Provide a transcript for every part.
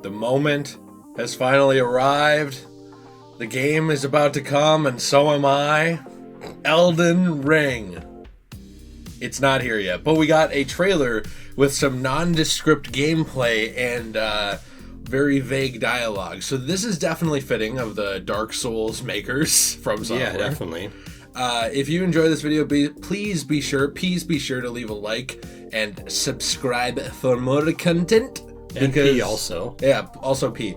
The moment has finally arrived. The game is about to come, and so am I. Elden Ring. It's not here yet, but we got a trailer with some nondescript gameplay and very vague dialogue. So this is definitely fitting of the Dark Souls makers from software. Yeah, definitely. If you enjoy this video, please be sure to leave a like and subscribe for more content. And P also. Yeah, also P.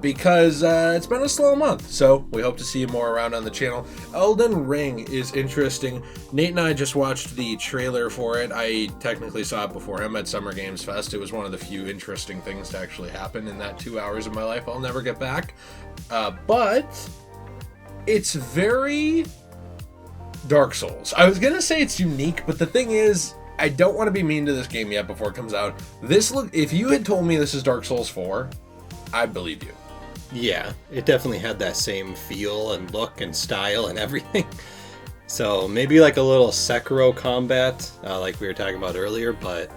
Because it's been a slow month, so we hope to see you more around on the channel. Elden Ring is interesting. Nate and I just watched the trailer for it. I technically saw it before him at Summer Games Fest. It was one of the few interesting things to actually happen in that 2 hours of my life I'll never get back. But it's very Dark Souls. I was gonna say it's unique, but the thing is, I don't want to be mean to this game yet before it comes out. If you had told me this is Dark Souls 4, I'd believe you. Yeah, it definitely had that same feel and look and style and everything. So maybe like a little Sekiro combat, like we were talking about earlier, but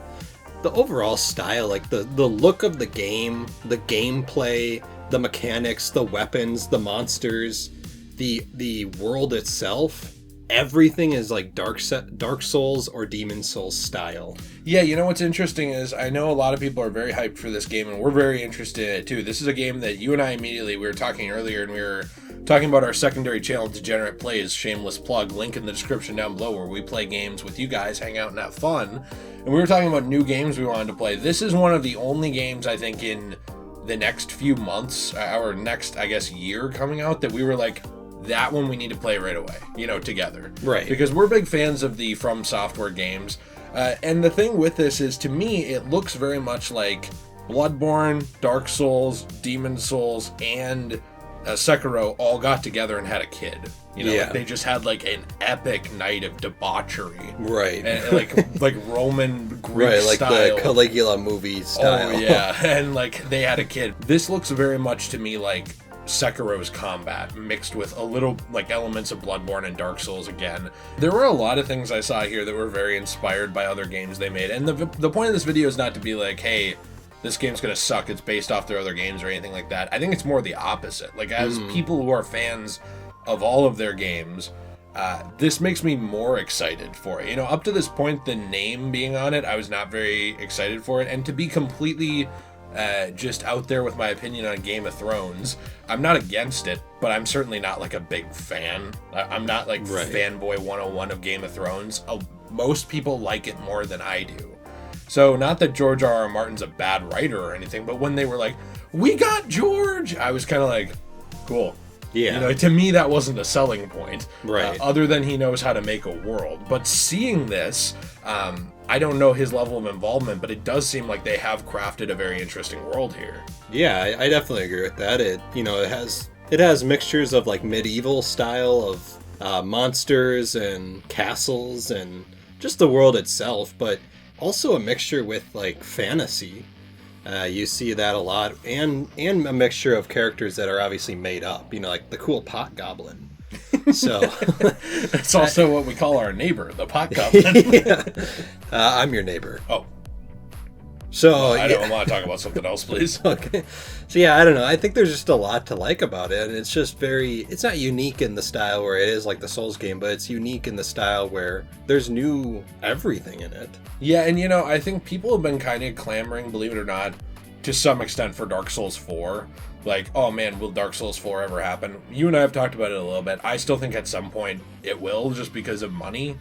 the overall style, like the look of the game, the gameplay, the mechanics, the weapons, the monsters, the world itself, everything is like Dark Souls or Demon Souls style. Yeah, you know what's interesting is I know a lot of people are very hyped for this game, and we're very interested in it too. This is a game that you and I we were talking earlier, and we were talking about our secondary channel, Degenerate Plays, shameless plug, link in the description down below, where we play games with you guys, hang out and have fun. And we were talking about new games we wanted to play. This is one of the only games I think in the next few months, or next, I guess, year coming out, that we were like, that one we need to play right away, together. Right. Because we're big fans of the From Software games. And the thing with this is, to me, it looks very much like Bloodborne, Dark Souls, Demon Souls, and Sekiro all got together and had a kid. Like they just had like an epic night of debauchery. Right. And like Roman Greek right, like style. the Caligula movie style. Oh, yeah. And like they had a kid. This looks very much to me like Sekiro's combat mixed with a little like elements of Bloodborne and Dark Souls again. There were a lot of things I saw here that were very inspired by other games they made. And the point of this video is not to be like, hey, this game's gonna suck, it's based off their other games or anything like that. I think it's more the opposite. Like, as people who are fans of all of their games, this makes me more excited for it. Up to this point, the name being on it, I was not very excited for it. And to be completely just out there with my opinion on Game of Thrones, I'm not against it, but I'm certainly not like a big fan. I'm not like fanboy 101 of Game of Thrones. Most people like it more than I do. So not that George R.R. Martin's a bad writer or anything, but when they were like, we got George, I was kind of like, cool. Yeah. To me, that wasn't a selling point. Right. Other than he knows how to make a world. But seeing this, I don't know his level of involvement, but it does seem like they have crafted a very interesting world here. Yeah, I definitely agree with that. It has mixtures of like medieval style of monsters and castles and just the world itself, but also a mixture with like fantasy. You see that a lot, and a mixture of characters that are obviously made up. Like the cool pot goblin. So it's also what we call our neighbor, the pot goblin. Yeah. I'm your neighbor. Oh. So I don't want to talk about something else, please. Okay. So yeah, I don't know. I think there's just a lot to like about it. And it's just it's not unique in the style where it is like the Souls game, but it's unique in the style where there's new everything in it. Yeah, and I think people have been kind of clamoring, believe it or not, to some extent for Dark Souls 4. Like, oh man, will Dark Souls 4 ever happen? You and I have talked about it a little bit. I still think at some point it will, just because of money.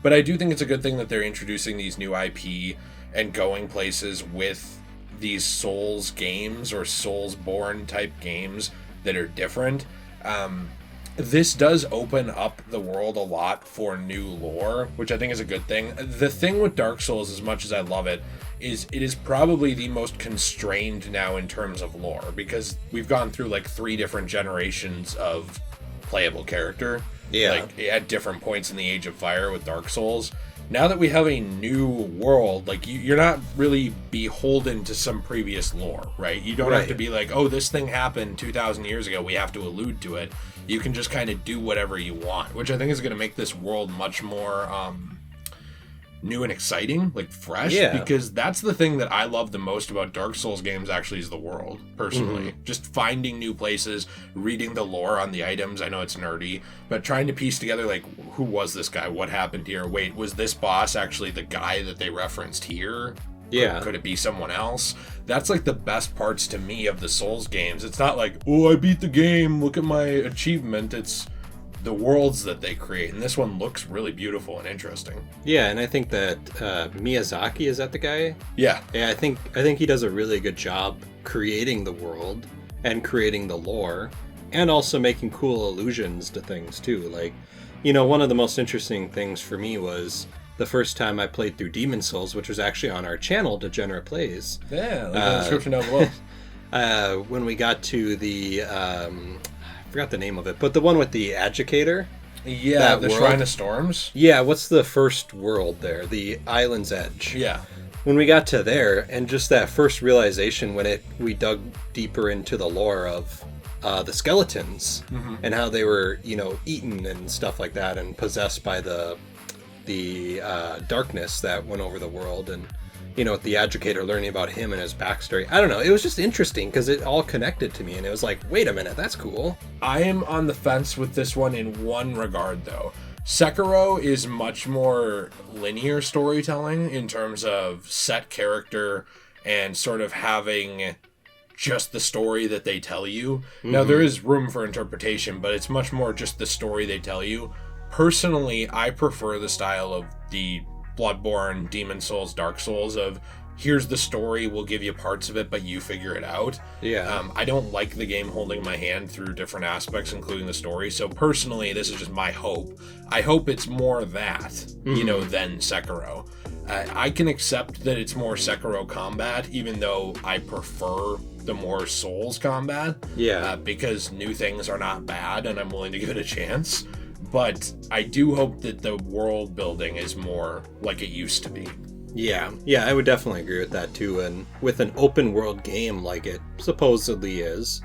But I do think it's a good thing that they're introducing these new IP and going places with these Souls games or Soulsborne type games that are different. This does open up the world a lot for new lore, which I think is a good thing. The thing with Dark Souls, as much as I love it is probably the most constrained now in terms of lore, because we've gone through like 3 different generations of playable character. Yeah. Like at different points in the Age of Fire with Dark Souls. Now that we have a new world, like you're not really beholden to some previous lore, right? You don't have to be like, oh, this thing happened 2,000 years ago, we have to allude to it. You can just kind of do whatever you want, which I think is going to make this world much more new and exciting, like fresh. Yeah. Because that's the thing that I love the most about Dark Souls games actually is the world, personally. Just finding new places, reading the lore on the items. I know it's nerdy, but trying to piece together, like, who was this guy? What happened here? Wait, was this boss actually the guy that they referenced here? Yeah. Could it be someone else? That's like the best parts to me of the Souls games. It's not like, oh, I beat the game, look at my achievement. It's the worlds that they create, and this one looks really beautiful and interesting. Yeah, and I think that Miyazaki, is that the guy? Yeah. Yeah, I think he does a really good job creating the world and creating the lore, and also making cool allusions to things too. Like, you know, one of the most interesting things for me was the first time I played through Demon Souls, which was actually on our channel, Degenerate Plays. Yeah, in the description down below. When we got to the, I forgot the name of it, but the one with the Adjudicator. Yeah, the world. Shrine of Storms. Yeah, what's the first world there? The Island's Edge. Yeah. When we got to there, and just that first realization when we dug deeper into the lore of the skeletons and how they were, you know, eaten and stuff like that, and possessed by the darkness that went over the world, and, you know, with the Adjudicator, learning about him and his backstory. I don't know, it was just interesting because it all connected to me, and it was like, wait a minute, that's cool. I am on the fence with this one in one regard, though. Sekiro is much more linear storytelling in terms of set character and sort of having just the story that they tell you. Now, there is room for interpretation, but it's much more just the story they tell you. Personally, I prefer the style of the Bloodborne, Demon Souls, Dark Souls of here's the story, we'll give you parts of it, but you figure it out. Yeah. I don't like the game holding my hand through different aspects, including the story. So personally, this is just my hope. I hope it's more that, you know, than Sekiro. I can accept that it's more Sekiro combat, even though I prefer the more Souls combat. Yeah. Because new things are not bad, and I'm willing to give it a chance. But I do hope that the world building is more like it used to be. Yeah, I would definitely agree with that too. And with an open world game like it supposedly is,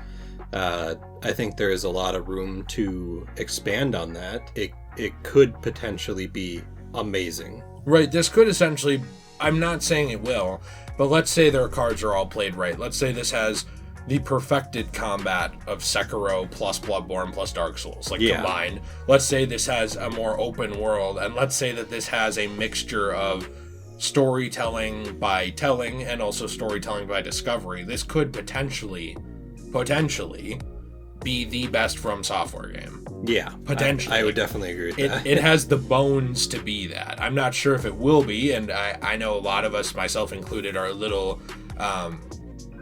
I think there is a lot of room to expand on that. It could potentially be amazing. Right, this could essentially, I'm not saying it will, but let's say their cards are all played right. Let's say this has the perfected combat of Sekiro plus Bloodborne plus Dark Souls, combined. Let's say this has a more open world, and let's say that this has a mixture of storytelling by telling and also storytelling by discovery. This could potentially be the best From Software game. Yeah, potentially. I would definitely agree with that. It has the bones to be that. I'm not sure if it will be, and I know a lot of us, myself included, are a little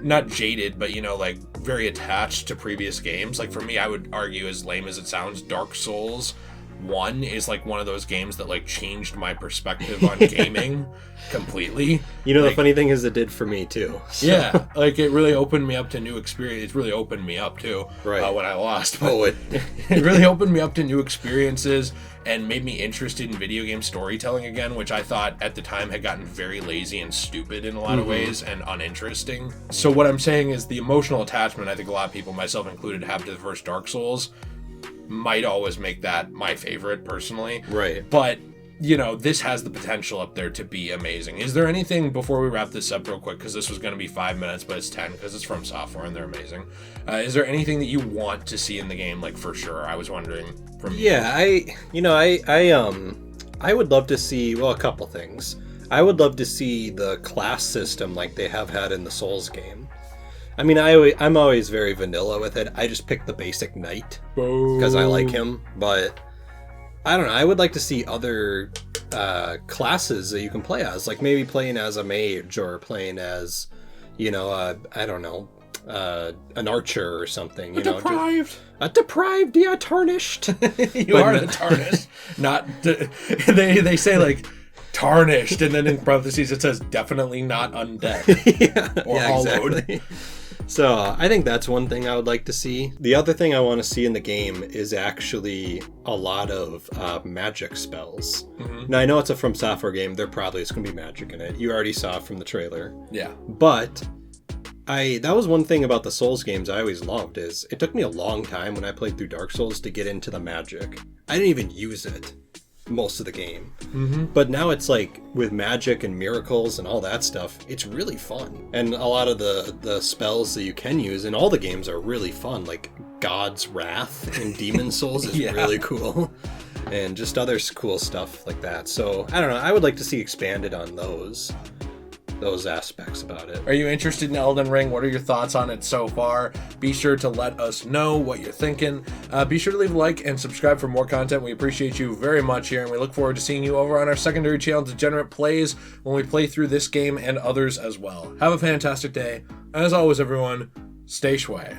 not jaded, but, you know, like, very attached to previous games. Like, for me, I would argue, as lame as it sounds, Dark Souls 1 is, like, one of those games that, like, changed my perspective on gaming completely. You know, like, the funny thing is it did for me, too. So. Yeah, like, it really opened me up to new experience. It really opened me up, too, right. When I lost. But it really opened me up to new experiences and made me interested in video game storytelling again, which I thought at the time had gotten very lazy and stupid in a lot of ways and uninteresting. So what I'm saying is the emotional attachment I think a lot of people, myself included, have to the first Dark Souls might always make that my favorite personally. Right. But, you know, this has the potential up there to be amazing. Is there anything, before we wrap this up real quick, because this was going to be 5 minutes, but it's 10 because it's From Software and they're amazing. Is there anything that you want to see in the game, like, for sure? I was wondering from you. Yeah, I would love to see, well, a couple things. I would love to see the class system like they have had in the Souls game. I mean, I'm always very vanilla with it. I just pick the basic knight because I like him, but I don't know. I would like to see other classes that you can play as, like maybe playing as a mage or playing as, you know, I don't know, an archer or something. You know, a deprived, yeah, tarnished. You are the tarnished. Not they say like tarnished, and then in parentheses it says definitely not undead or hollowed. Exactly. So I think that's one thing I would like to see. The other thing I want to see in the game is actually a lot of magic spells. Now, I know it's a From Software game. There probably is going to be magic in it. You already saw it from the trailer. Yeah. But that was one thing about the Souls games I always loved, is it took me a long time when I played through Dark Souls to get into the magic. I didn't even use it. most of the game. Mm-hmm. But now it's like with magic and miracles and all that stuff, it's really fun. And a lot of the spells that you can use in all the games are really fun, like God's Wrath in Demon Souls is Yeah. really cool. And just other cool stuff like that. So I don't know, I would like to see expanded on those aspects about it. Are you interested in Elden Ring? What are your thoughts on it so far? Be sure to let us know what you're thinking. Be sure to leave a like and subscribe for more content. We appreciate you very much here, and we look forward to seeing you over on our secondary channel, Degenerate Plays, when we play through this game and others as well. Have a fantastic day. As always, everyone, stay shway.